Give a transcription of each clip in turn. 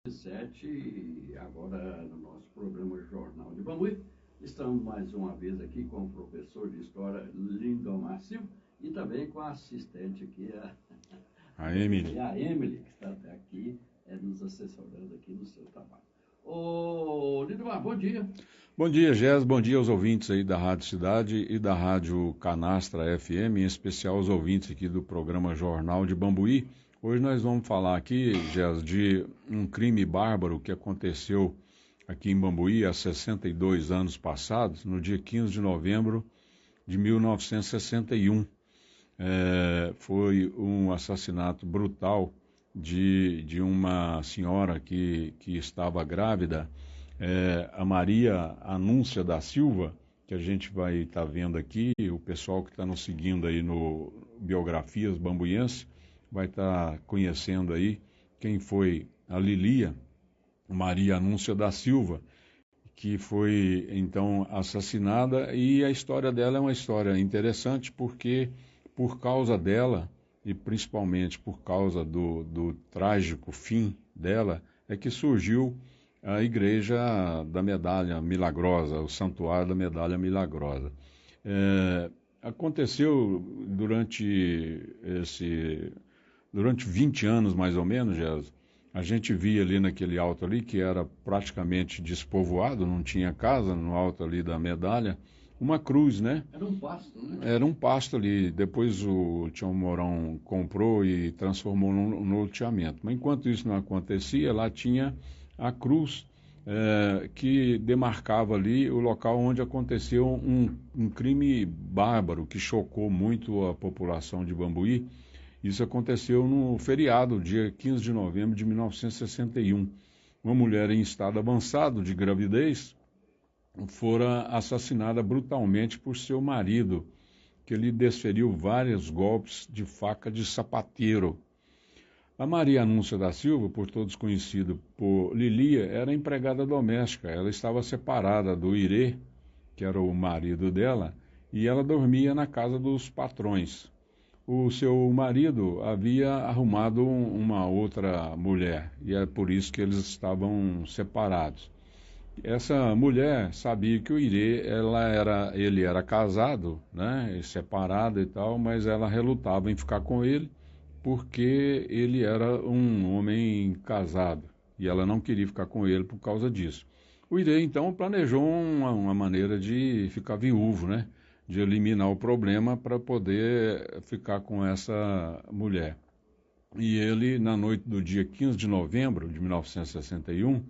7 e agora no nosso programa Jornal de Bambuí. Estamos mais uma vez aqui com o professor de História Lindomar Silva e também com a assistente aqui, a Emily. A Emily, que está aqui nos assessorando aqui no seu trabalho. Ô, Lindomar, bom dia. Bom dia, Gés, bom dia aos ouvintes aí da Rádio Cidade e da Rádio Canastra FM, em especial aos ouvintes aqui do programa Jornal de Bambuí. Hoje nós vamos falar aqui, Gés, de um crime bárbaro que aconteceu aqui em Bambuí há 62 anos passados, no dia 15 de novembro de 1961. Foi um assassinato brutal de uma senhora que estava grávida, a Maria Anúncia da Silva, que a gente vai estar vendo aqui, o pessoal que está nos seguindo aí no Biografias Bambuiense vai estar conhecendo aí quem foi a Lilia Maria Anúncia da Silva, que foi então assassinada, e a história dela é uma história interessante porque por causa dela e principalmente por causa do trágico fim dela é que surgiu a Igreja da Medalha Milagrosa, o Santuário da Medalha Milagrosa. Aconteceu durante 20 anos mais ou menos, a gente via ali naquele alto ali, que era praticamente despovoado, não tinha casa, no alto ali da medalha, uma cruz, né? Era um pasto, né? Era um pasto ali. Depois o Tião Mourão comprou e transformou no loteamento. Mas enquanto isso não acontecia, lá tinha a cruz que demarcava ali o local onde aconteceu um crime bárbaro que chocou muito a população de Bambuí. Isso aconteceu no feriado, dia 15 de novembro de 1961. Uma mulher em estado avançado de gravidez fora assassinada brutalmente por seu marido, que lhe desferiu vários golpes de faca de sapateiro. A Maria Anúncia da Silva, por todos conhecida por Lilia, era empregada doméstica. Ela estava separada do Irê, que era o marido dela, e ela dormia na casa dos patrões. O seu marido havia arrumado uma outra mulher, e é por isso que eles estavam separados. Essa mulher sabia que o Irê, ele era casado, né, separado e tal, mas ela relutava em ficar com ele porque ele era um homem casado e ela não queria ficar com ele por causa disso. O Irê, então, planejou uma maneira de ficar viúvo, né, de eliminar o problema para poder ficar com essa mulher. E ele, na noite do dia 15 de novembro de 1961,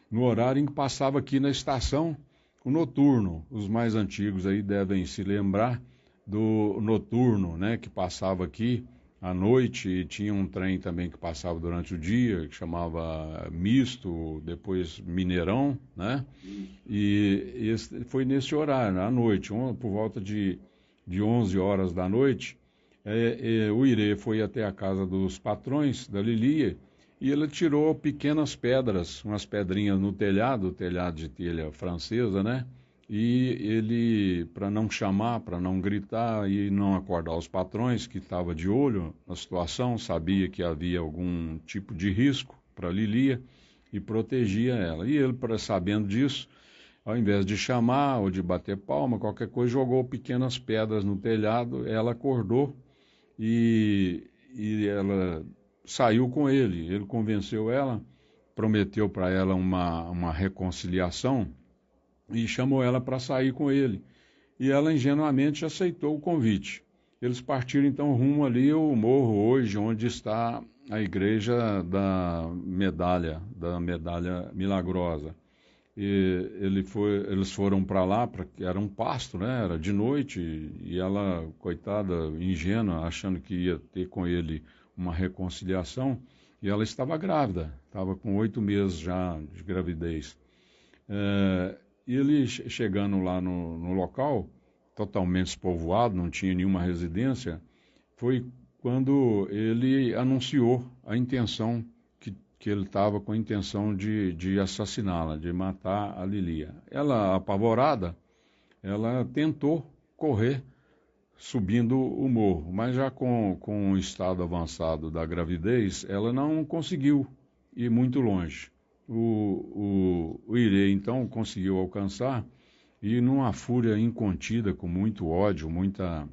no horário em que passava aqui na estação, o noturno. Os mais antigos aí devem se lembrar do noturno, né, que passava aqui à noite, e tinha um trem também que passava durante o dia, que chamava Misto, depois Mineirão, né? E foi nesse horário, à noite, por volta de 11 horas da noite, o Irê foi até a casa dos patrões da Lilia, e ele tirou pequenas pedras, umas pedrinhas no telhado, telhado de telha francesa, né? E ele, para não chamar, para não gritar e não acordar os patrões, que estava de olho na situação, sabia que havia algum tipo de risco para Lilia e protegia ela. E ele, sabendo disso, ao invés de chamar ou de bater palma, qualquer coisa, jogou pequenas pedras no telhado, ela acordou e ela saiu com ele. Ele convenceu ela, prometeu para ela uma reconciliação e chamou ela para sair com ele. E ela ingenuamente aceitou o convite. Eles partiram então rumo ali ao morro hoje, onde está a igreja da Medalha Milagrosa. E eles foram para lá, porque era um pasto, né? Era de noite, e ela, coitada, ingênua, achando que ia ter com ele uma reconciliação, e ela estava grávida, estava com 8 meses já de gravidez. E ele, chegando lá no local, totalmente despovoado, não tinha nenhuma residência, foi quando ele anunciou a intenção, que ele estava com a intenção de assassiná-la, de matar a Lilia. Ela, apavorada, ela tentou correr subindo o morro, mas já com o estado avançado da gravidez, ela não conseguiu e muito longe. O Irê, então, conseguiu alcançar e, numa fúria incontida, com muito ódio, muita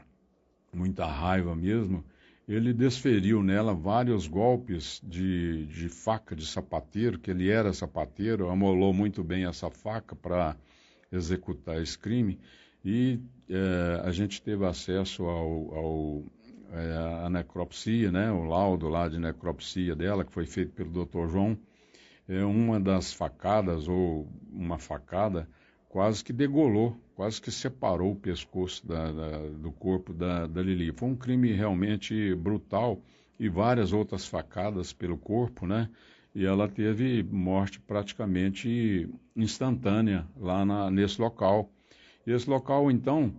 raiva mesmo, ele desferiu nela vários golpes de faca de sapateiro, que ele era sapateiro, amolou muito bem essa faca para executar esse crime, e a gente teve acesso à necropsia, né, o laudo lá de necropsia dela, que foi feito pelo Dr. João. Uma das facadas, ou uma facada, quase que degolou, quase que separou o pescoço do corpo da Lili. Foi um crime realmente brutal, e várias outras facadas pelo corpo, né? E ela teve morte praticamente instantânea lá nesse local. E esse local, então,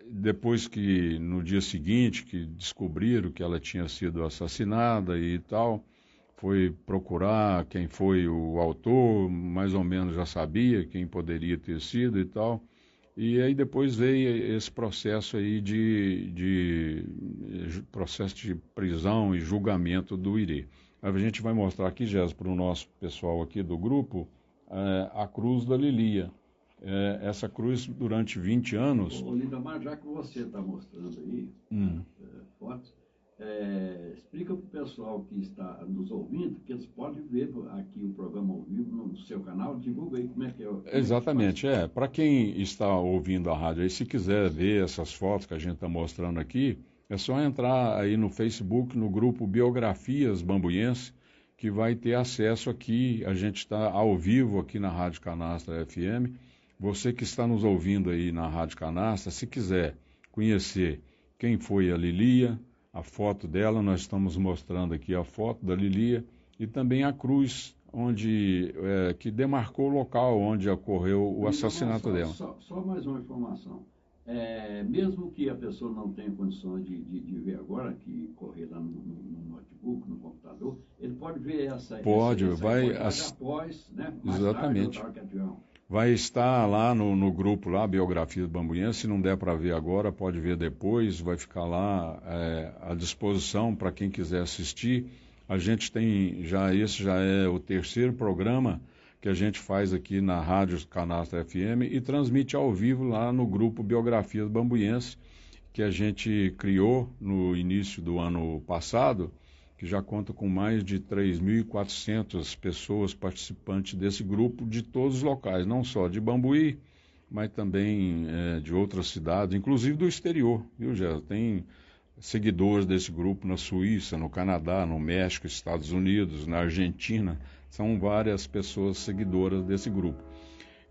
depois que no dia seguinte que descobriram que ela tinha sido assassinada e tal, foi procurar quem foi o autor, mais ou menos já sabia quem poderia ter sido e tal. E aí depois veio esse processo aí de processo de prisão e julgamento do Irê. A gente vai mostrar aqui, Jéssica, para o nosso pessoal aqui do grupo, a cruz da Lilia. Essa cruz, durante 20 anos... Ô, Lindamar, já que você está mostrando aí fotos, explica para o pessoal que está nos ouvindo que eles podem ver aqui o programa ao vivo no seu canal. Divulga aí como é que é. Exatamente, para quem está ouvindo a rádio aí, se quiser ver essas fotos que a gente está mostrando aqui, é só entrar aí no Facebook, no grupo Biografias Bambuiense, que vai ter acesso aqui. A gente está ao vivo aqui na Rádio Canastra FM. Você que está nos ouvindo aí na Rádio Canastra, se quiser conhecer quem foi a Lilia, a foto dela, nós estamos mostrando aqui a foto da Lilia, e também a cruz que demarcou o local onde ocorreu o assassinato dela. Só mais uma informação. Mesmo que a pessoa não tenha condições de ver agora, que correr lá no notebook, no computador, ele pode ver essa após, né? Exatamente. Vai estar lá no grupo lá, Biografias Bambuiense. Se não der para ver agora, pode ver depois. Vai ficar lá à disposição para quem quiser assistir. A gente tem esse já é o terceiro programa que a gente faz aqui na Rádio Canastra FM e transmite ao vivo lá no grupo Biografias Bambuiense, que a gente criou no início do ano passado, que já conta com mais de 3.400 pessoas participantes desse grupo de todos os locais, não só de Bambuí, mas também de outras cidades, inclusive do exterior, viu, Jéssica? Tem seguidores desse grupo na Suíça, no Canadá, no México, Estados Unidos, na Argentina. São várias pessoas seguidoras desse grupo.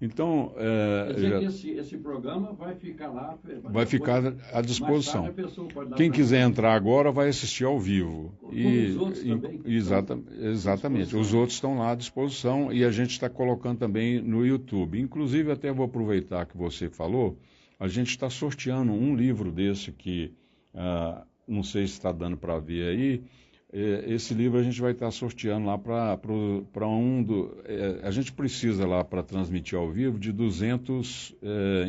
Então, quer dizer que esse programa vai ficar lá... Vai ficar à disposição. Mais tarde a pessoa pode dar Quem quiser entrar agora vai assistir ao vivo. Como os outros também. Exatamente. Os outros estão lá à disposição, e a gente está colocando também no YouTube. Inclusive, até vou aproveitar que você falou, a gente está sorteando um livro desse que, não sei se está dando para ver aí. Esse livro a gente vai estar sorteando lá para a gente precisa lá para transmitir ao vivo de 200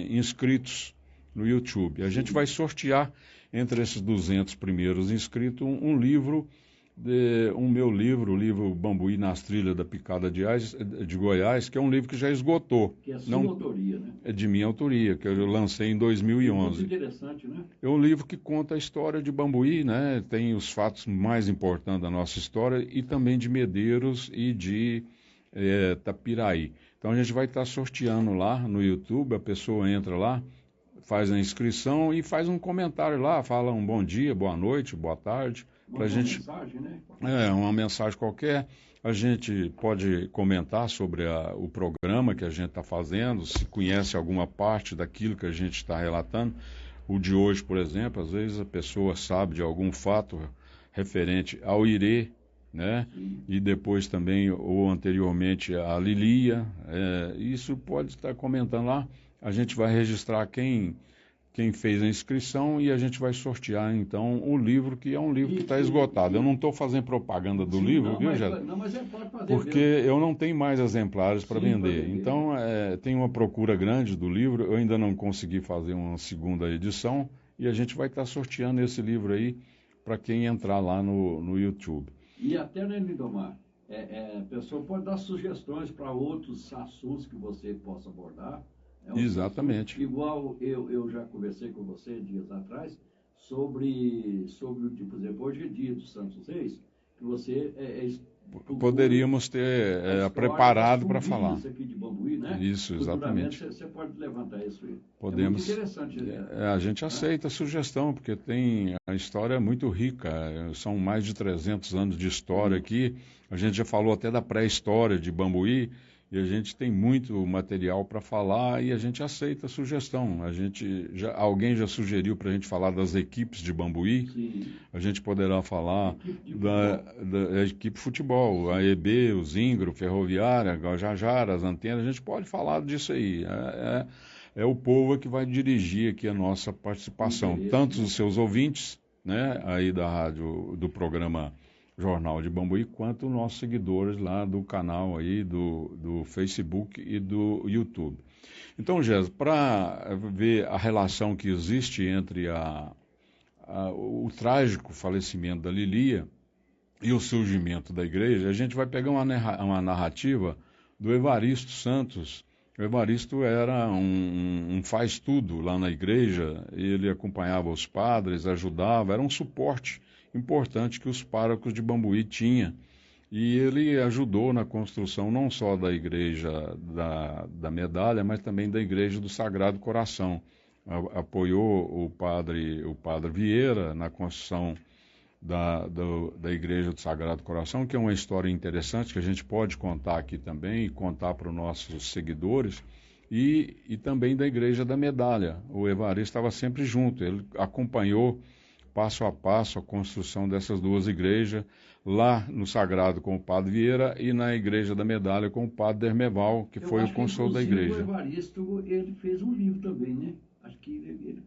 inscritos no YouTube. A gente vai sortear entre esses 200 primeiros inscritos um livro, meu livro, o livro Bambuí nas Trilhas da Picada de Goiás, que é um livro que já esgotou. Que é sua autoria, né? É de minha autoria, que eu lancei em 2011. Muito interessante, né? É um livro que conta a história de Bambuí, né? Tem os fatos mais importantes da nossa história, e também de Medeiros e de Tapiraí. Então a gente vai estar sorteando lá no YouTube, a pessoa entra lá, faz a inscrição e faz um comentário lá, fala um bom dia, boa noite, boa tarde. Uma mensagem, né? Uma mensagem qualquer. A gente pode comentar sobre o programa que a gente está fazendo, se conhece alguma parte daquilo que a gente está relatando. O de hoje, por exemplo, às vezes a pessoa sabe de algum fato referente ao Irê, né? Sim. E depois também, ou anteriormente, a Lilia. Isso pode estar comentando lá. A gente vai registrar quem fez a inscrição, e a gente vai sortear, então, o livro, que é um livro que está esgotado. Eu não estou fazendo propaganda do livro, viu, Jéssica? Não, mas pode fazer. Porque eu não tenho mais exemplares para vender. Então, tem uma procura grande do livro. Eu ainda não consegui fazer uma segunda edição, e a gente vai estar sorteando esse livro aí para quem entrar lá no YouTube. E até, né, Lindomar? A pessoa pode dar sugestões para outros assuntos que você possa abordar. Exatamente. Assunto, igual eu já conversei com você dias atrás sobre por exemplo, hoje é dia dos Santos Reis, que você poderíamos ter preparado para falar. Isso aqui de Bambuí, né? Isso, exatamente. Você pode levantar isso aí. Podemos. É muito interessante. A gente aceita a sugestão, porque a história é muito rica. São mais de 300 anos de história aqui. A gente já falou até da pré-história de Bambuí. E a gente tem muito material para falar e a gente aceita a sugestão. Alguém já sugeriu para a gente falar das equipes de Bambuí. Sim. A gente poderá falar da equipe de futebol, a EB, o Zingro, Ferroviária, Guajajara, as antenas. A gente pode falar disso aí. É o povo que vai dirigir aqui a nossa participação. Tanto os seus ouvintes, né, aí da rádio, do programa Jornal de Bambuí, quanto os nossos seguidores lá do canal aí do Facebook e do YouTube. Então, Jéssica, para ver a relação que existe entre o trágico falecimento da Lilia e o surgimento da igreja, a gente vai pegar uma narrativa do Evaristo Santos. O Evaristo era um faz-tudo lá na igreja, ele acompanhava os padres, ajudava, era um suporte importante que os párocos de Bambuí tinham. E ele ajudou na construção não só da igreja da Medalha, mas também da igreja do Sagrado Coração. Apoiou o padre Vieira na construção da igreja do Sagrado Coração, que é uma história interessante que a gente pode contar aqui também e contar para os nossos seguidores, e também da igreja da Medalha. O Evaristo estava sempre junto, ele acompanhou passo a passo a construção dessas duas igrejas, lá no Sagrado com o padre Vieira e na igreja da Medalha com o padre Dermeval, que foi o consul da igreja. O Evaristo, ele fez um livro também, né? Acho que ele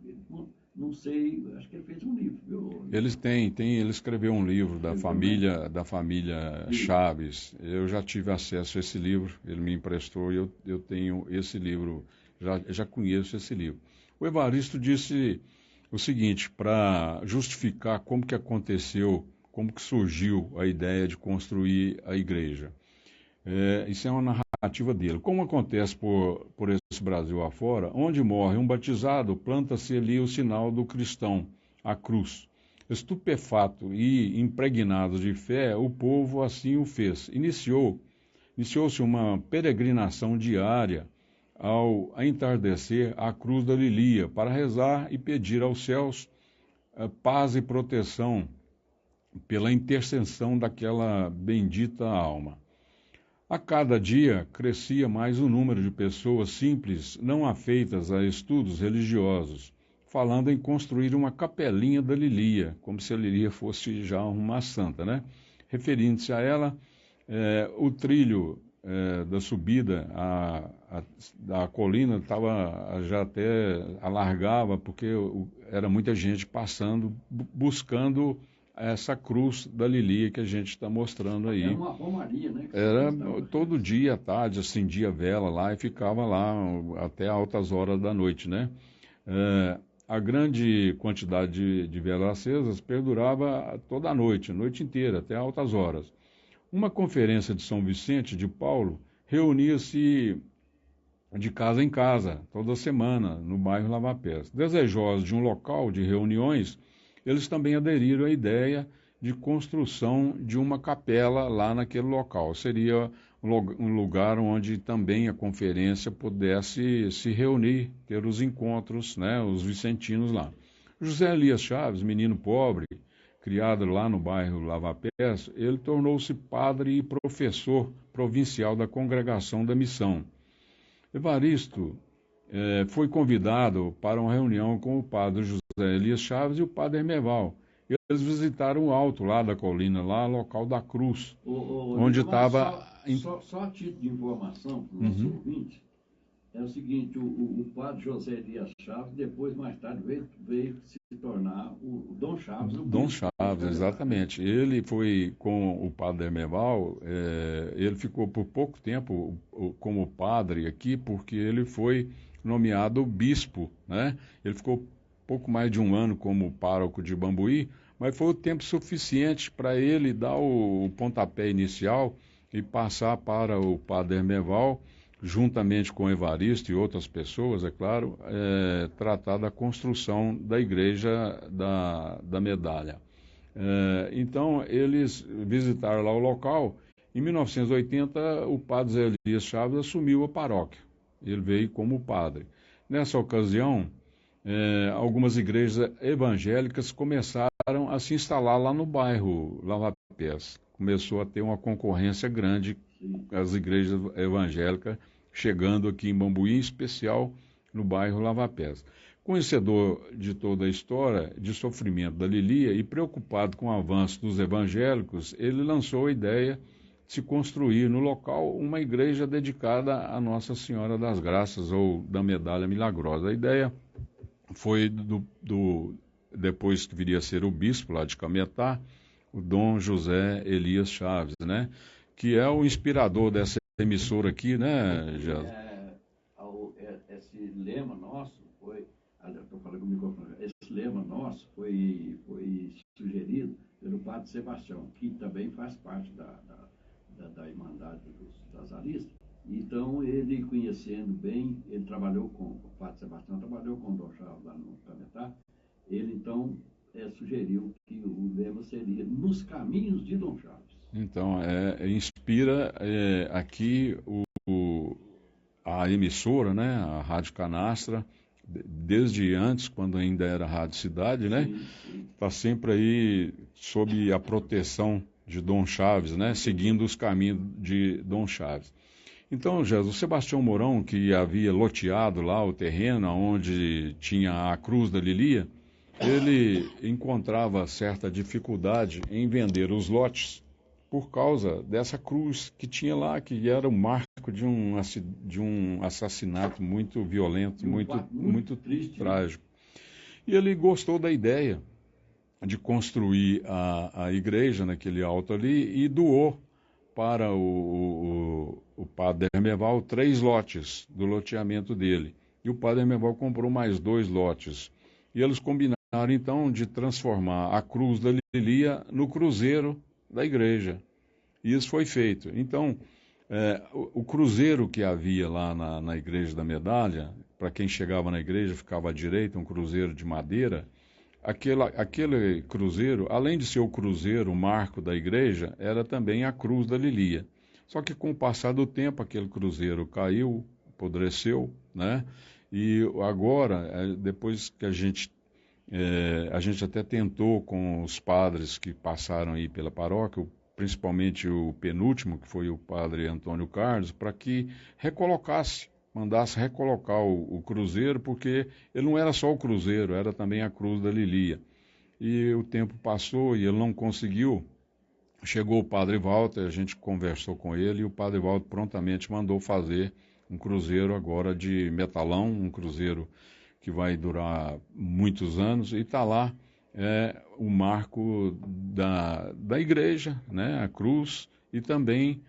não sei, acho que ele fez um livro, viu? Ele escreveu um livro da família Chaves. Eu já tive acesso a esse livro, ele me emprestou e eu tenho esse livro, já conheço esse livro. O Evaristo disse o seguinte, para justificar como que aconteceu, como que surgiu a ideia de construir a igreja. Isso é uma narrativa dele. Como acontece por esse Brasil afora, onde morre um batizado, planta-se ali o sinal do cristão, a cruz. Estupefato e impregnado de fé, o povo assim o fez. Iniciou-se uma peregrinação diária ao entardecer à cruz da Lilia, para rezar e pedir aos céus paz e proteção pela intercessão daquela bendita alma. A cada dia crescia mais o número de pessoas simples, não afeitas a estudos religiosos, falando em construir uma capelinha da Lilia, como se a Lilia fosse já uma santa, né? Referindo-se a ela, o trilho da subida da colina já até alargava, porque era muita gente passando, buscando essa cruz da Lilia que a gente está mostrando aí. Era uma romaria, né? Era todo dia à tarde, acendia a vela lá e ficava lá até altas horas da noite, né? A grande quantidade de velas acesas perdurava toda a noite inteira, até altas horas. Uma conferência de São Vicente de Paulo reunia-se de casa em casa, toda semana, no bairro Lavapés. Desejosos de um local de reuniões, eles também aderiram à ideia de construção de uma capela lá naquele local. Seria um lugar onde também a conferência pudesse se reunir, ter os encontros, né, os vicentinos lá. José Elias Chaves, menino pobre, criado lá no bairro Lavapés, ele tornou-se padre e professor provincial da Congregação da Missão. Evaristo foi convidado para uma reunião com o padre José Elias Chaves e o padre Hermeval. Eles visitaram o alto lá da colina, lá local da cruz, onde estava... Só a título de informação para o nosso ouvinte, é o seguinte, o padre José Elias Chaves, depois, mais tarde, veio se tornar o Dom Chaves. Dom Chaves, exatamente. Ele foi com o padre Hermeval, ele ficou por pouco tempo como padre aqui, porque ele foi nomeado bispo, né? Ele ficou pouco mais de um ano como pároco de Bambuí, mas foi o tempo suficiente para ele dar o pontapé inicial e passar para o padre Hermeval, juntamente com Evaristo e outras pessoas, é claro, tratar da construção da igreja da Medalha. Então, eles visitaram lá o local. Em 1980, o padre Zé Elias Chaves assumiu a paróquia. Ele veio como padre. Nessa ocasião, algumas igrejas evangélicas começaram a se instalar lá no bairro Lava Pés. Começou a ter uma concorrência grande, as igrejas evangélicas chegando aqui em Bambuí, em especial no bairro Lava Pés. Conhecedor de toda a história de sofrimento da Lilia e preocupado com o avanço dos evangélicos, ele lançou a ideia de se construir no local uma igreja dedicada a Nossa Senhora das Graças, ou da Medalha Milagrosa. A ideia foi depois que viria a ser o bispo lá de Cametá, o Dom José Elias Chaves, né? Que é o inspirador dessa emissora aqui, né, Jéssica? Esse lema nosso foi, estou falando com o microfone, esse lema nosso foi sugerido pelo padre Sebastião, que também faz parte da Irmandade das Aristas. Então, ele conhecendo bem, ele trabalhou com, o padre Sebastião trabalhou com o Dom Chaves lá no Cametá, ele então sugeriu que o lema seria Nos Caminhos de Dom Chaves. Então, inspira aqui a emissora, né, a Rádio Canastra, desde antes, quando ainda era Rádio Cidade, né? Está sempre aí sob a proteção de Dom Chaves, né? Seguindo os caminhos de Dom Chaves. Então, Jesus, o Sebastião Mourão, que havia loteado lá o terreno onde tinha a Cruz da Lilia, ele encontrava certa dificuldade em vender os lotes por causa dessa cruz que tinha lá, que era o marco de um assassinato muito violento, muito triste, trágico. E ele gostou da ideia de construir a igreja naquele alto ali e doou para o padre Hermeval 3 lotes do loteamento dele. E o padre Hermeval comprou mais 2 lotes. E eles combinaram, então, de transformar a cruz da Lilia no cruzeiro da igreja. E isso foi feito. Então, o cruzeiro que havia lá na igreja da Medalha, para quem chegava na igreja, ficava à direita, um cruzeiro de madeira. Aquele cruzeiro, além de ser o cruzeiro, o marco da igreja, era também a cruz da Lilia. Só que com o passar do tempo, aquele cruzeiro caiu, apodreceu, né? E agora, depois que a gente até tentou com os padres que passaram aí pela paróquia, principalmente o penúltimo, que foi o padre Antônio Carlos, para que mandasse recolocar o cruzeiro, porque ele não era só o cruzeiro, era também a cruz da Lilia. E o tempo passou e ele não conseguiu. Chegou o padre Walter, a gente conversou com ele e o padre Walter prontamente mandou fazer um cruzeiro agora de metalão, um cruzeiro que vai durar muitos anos, e está lá o marco da igreja, né, a cruz, e também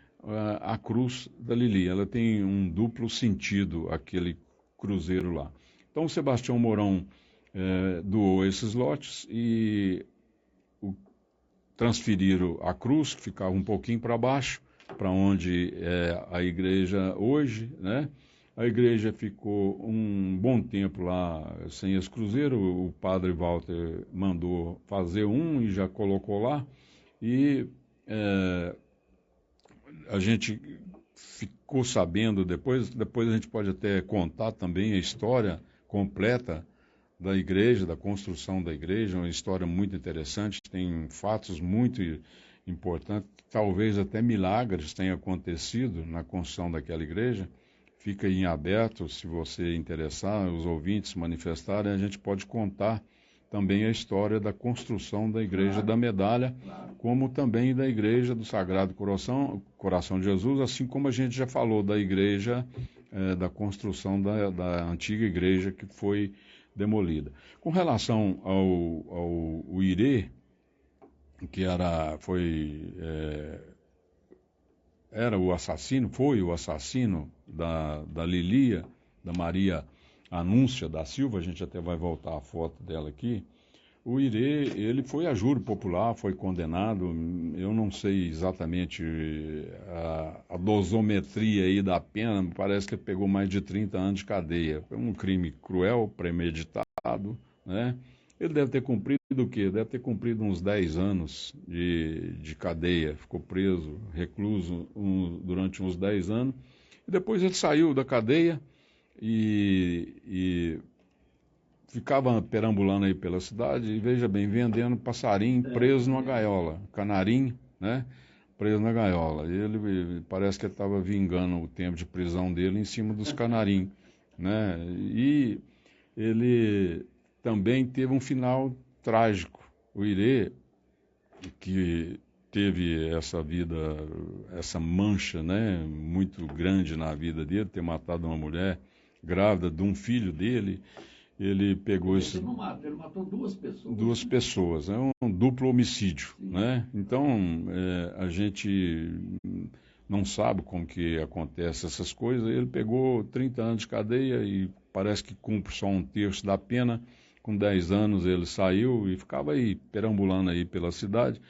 a cruz da Lilia. Ela tem um duplo sentido, aquele cruzeiro lá. Então, o Sebastião Mourão doou esses lotes e transferiram a cruz, que ficava um pouquinho para baixo, para onde é a igreja hoje, né? A igreja ficou um bom tempo lá sem esse cruzeiro. O padre Walter mandou fazer um e já colocou lá. E a gente ficou sabendo depois a gente pode até contar também a história completa da igreja, da construção da igreja, uma história muito interessante, tem fatos muito importantes, talvez até milagres tenham acontecido na construção daquela igreja. Fica em aberto, se você interessar, os ouvintes manifestarem, a gente pode contar também a história da construção da igreja da Medalha, como também da igreja do Sagrado Coração de Jesus, assim como a gente já falou da igreja, da construção da antiga igreja que foi demolida. Com relação ao Irê, que foi o assassino da Lilia, da Maria Anúncia da Silva, a gente até vai voltar a foto dela aqui. O Irê, ele foi a júri popular, foi condenado. Eu não sei exatamente a dosometria aí da pena, parece que ele pegou mais de 30 anos de cadeia. Foi um crime cruel, premeditado, né? Ele deve ter cumprido o quê? Deve ter cumprido uns 10 anos de cadeia. Ficou preso, recluso durante uns 10 anos. E depois ele saiu da cadeia e ficava perambulando aí pela cidade e, veja bem, vendendo passarinho preso numa gaiola, canarinho, né? Preso na gaiola. E ele parece que estava vingando o tempo de prisão dele em cima dos canarinhos, né? E ele também teve um final trágico. O Irê, que teve essa vida, essa mancha, né, muito grande na vida dele, ter matado uma mulher grávida de um filho dele. Ele pegou esse... Ele matou duas pessoas. Duas pessoas, é um duplo homicídio, né? Então, a gente não sabe como que acontece essas coisas. Ele pegou 30 anos de cadeia e parece que cumpre só um terço da pena. Com 10 anos ele saiu e ficava aí, perambulando aí pela cidade,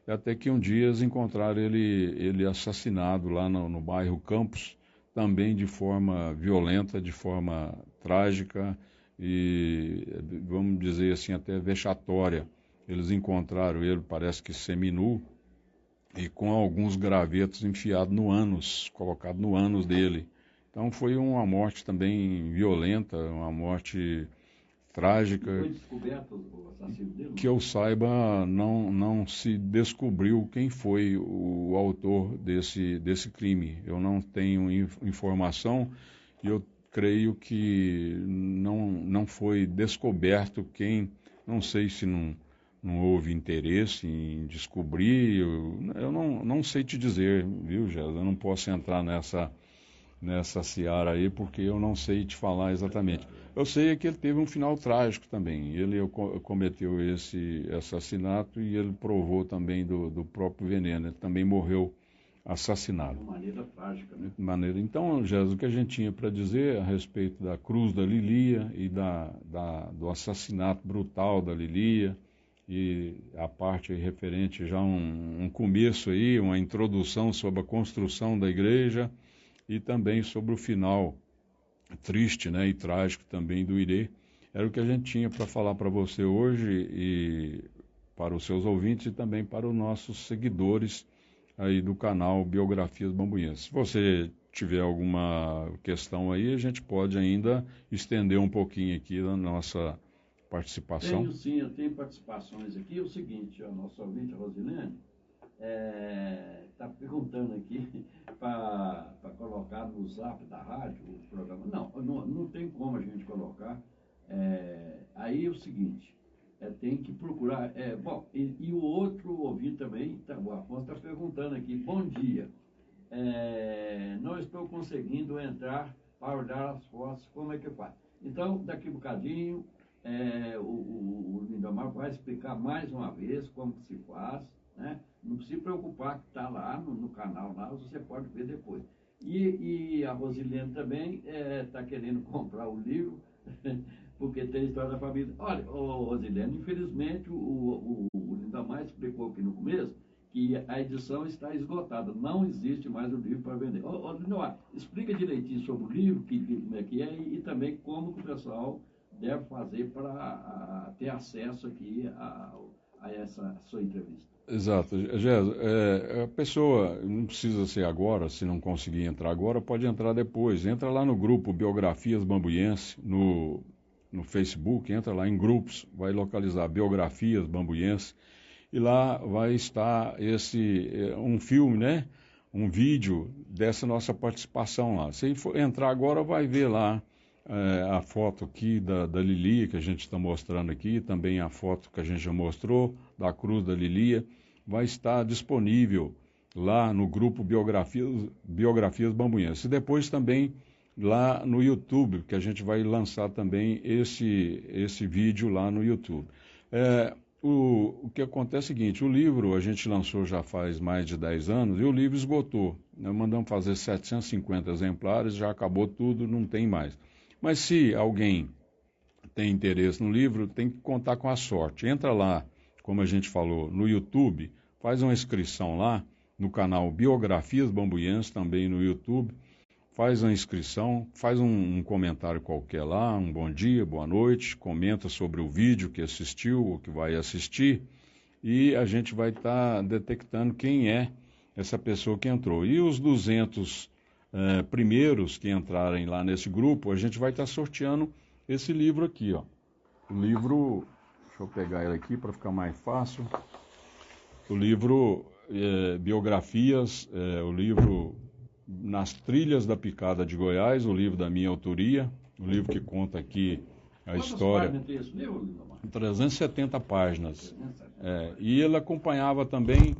até que um dia eles encontraram ele assassinado lá no bairro Campos, também de forma violenta, de forma trágica, e, vamos dizer assim, até vexatória. Eles encontraram ele, parece que seminu, e com alguns gravetos enfiados no ânus, colocado no ânus dele. Então foi uma morte também violenta, uma morte trágica. Foi descoberto o assassino dele? Que eu saiba, não se descobriu quem foi o autor desse crime. Eu não tenho informação e eu creio que não foi descoberto quem, não sei se não houve interesse em descobrir, eu não sei te dizer, viu, Gés? Eu não posso entrar nessa seara aí, porque eu não sei te falar exatamente. Eu sei que ele teve um final trágico também. Ele cometeu esse assassinato e ele provou também do próprio veneno. Ele também morreu assassinado. De maneira trágica, né? Então, Jesus, o que a gente tinha para dizer a respeito da cruz da Lilia e do assassinato brutal da Lilia, e a parte referente já um começo aí, uma introdução sobre a construção da igreja e também sobre o final triste, né, e trágico também do Irê. Era o que a gente tinha para falar para você hoje e para os seus ouvintes e também para os nossos seguidores aí do canal Biografias Bambuyenses. Se você tiver alguma questão aí, a gente pode ainda estender um pouquinho aqui na nossa participação. Tenho sim, eu tenho participações aqui. O seguinte, a nossa ouvinte, a Rosilene, está perguntando aqui para colocar no zap da rádio o programa. Não tem como a gente colocar. Aí é o seguinte, tem que procurar. Bom, e o outro ouvinte também, o Afonso está perguntando aqui, bom dia. Não estou conseguindo entrar para olhar as fotos, como é que faz? Então, daqui a um bocadinho, o Lindomar vai explicar mais uma vez como que se faz, né? Não se preocupar que está lá no canal, lá você pode ver depois. E a Rosilene também está querendo comprar o livro, porque tem a história da família. Olha, Rosilene, infelizmente o Lindomar explicou aqui no começo que a edição está esgotada, não existe mais o livro para vender. Lindomar, explica direitinho sobre o livro, como é que é, e também como que o pessoal deve fazer para ter acesso aqui a essa sua entrevista. Exato. Gés, a pessoa não precisa ser agora, se não conseguir entrar agora, pode entrar depois. Entra lá no grupo Biografias Bambuyenses, no Facebook, entra lá em grupos, vai localizar Biografias Bambuyenses, e lá vai estar um filme, né? Um vídeo dessa nossa participação lá. Se for entrar agora, vai ver lá a foto aqui da Lilia, que a gente está mostrando aqui, também a foto que a gente já mostrou, da cruz da Lilia, vai estar disponível lá no grupo Biografias Bambuyenses. E depois também lá no YouTube, que a gente vai lançar também esse vídeo lá no YouTube. O que acontece é o seguinte, o livro a gente lançou já faz mais de 10 anos e o livro esgotou. Nós mandamos fazer 750 exemplares, já acabou tudo, não tem mais. Mas se alguém tem interesse no livro tem que contar com a sorte. Entra lá, como a gente falou, no YouTube, faz uma inscrição lá no canal Biografias Bambuienses, também no YouTube, faz a inscrição, faz um comentário qualquer lá, um bom dia, boa noite, comenta sobre o vídeo que assistiu ou que vai assistir, e a gente vai estar detectando quem é essa pessoa que entrou. E os 200 primeiros que entrarem lá nesse grupo, a gente vai estar sorteando esse livro aqui, ó. O livro, deixa eu pegar ele aqui para ficar mais fácil. O livro Biografias, o livro Nas Trilhas da Picada de Goiás, o livro da minha autoria, o livro que conta aqui a história. Quantas páginas tem esse livro, Lindomar? 370 páginas. E ele acompanhava também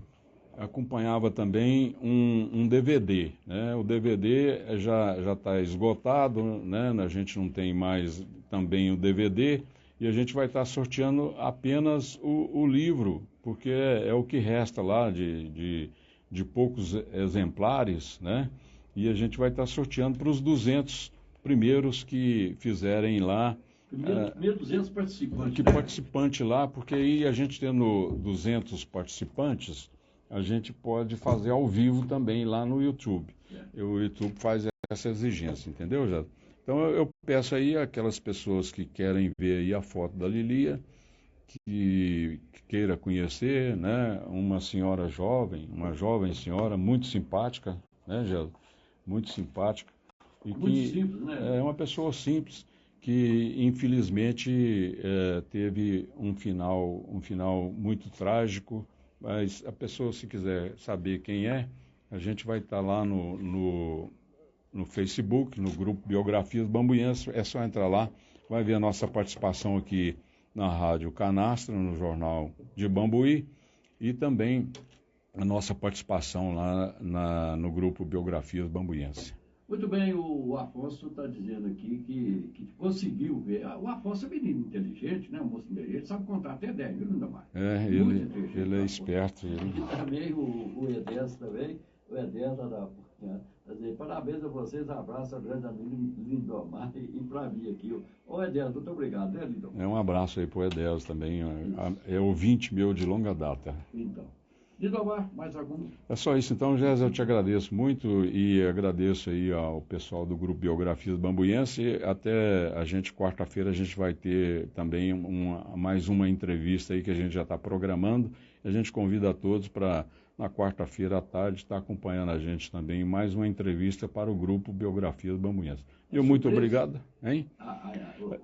um DVD, né? O DVD já está esgotado, né? A gente não tem mais também o DVD e a gente vai estar sorteando apenas o livro, porque é o que resta lá de poucos exemplares, né? E a gente vai estar sorteando para os 200 primeiros que fizerem lá. Primeiro 200 participantes. Que participante lá, porque aí a gente tendo 200 participantes, a gente pode fazer ao vivo também lá no YouTube. O YouTube faz essa exigência, entendeu, Jé? Então eu peço aí aquelas pessoas que querem ver aí a foto da Lilia, que queira conhecer, né? Uma senhora jovem, uma jovem senhora muito simpática, né, Jé? Muito simpática. E muito simples, né? É uma pessoa simples que infelizmente teve um final muito trágico, mas a pessoa, se quiser saber quem é, a gente vai estar lá no Facebook, no grupo Biografias Bambuienses, é só entrar lá, vai ver a nossa participação aqui na Rádio Canastra, no Jornal de Bambuí, e também a nossa participação lá no grupo Biografias Bambuienses. Muito bem, o Afonso está dizendo aqui que conseguiu ver. O Afonso é menino inteligente, né? Um moço inteligente, sabe contar até 10, viu, Lindomar? Ele é esperto. E também o Edés também, o Edés da dizer, parabéns a vocês, abraço a grande amigo Lindomar e para mim aqui. Ô Edés, muito obrigado, né, Lindomar? Um abraço aí para o Edés também, é ouvinte meu de longa data. Então. Lindomar, mais algum? É só isso então, Jéssica, eu te agradeço muito e agradeço aí ao pessoal do grupo Biografias Bambuienses. Até a gente, quarta-feira, a gente vai ter também mais uma entrevista aí que a gente já está programando. A gente convida a todos para, na quarta-feira à tarde, estar acompanhando a gente também mais uma entrevista para o grupo Biografias Bambuienses. Muito obrigado, hein?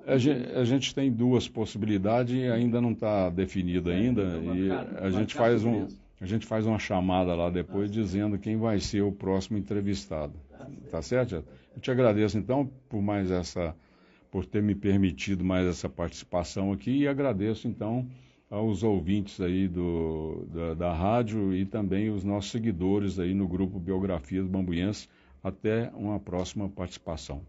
A gente tem duas possibilidades e ainda não está definida ainda. E a gente faz uma chamada lá depois dizendo quem vai ser o próximo entrevistado. Tá certo? Eu te agradeço então por ter me permitido mais essa participação aqui e agradeço então aos ouvintes aí da rádio e também os nossos seguidores aí no grupo Biografias Bambuienses. Até uma próxima participação.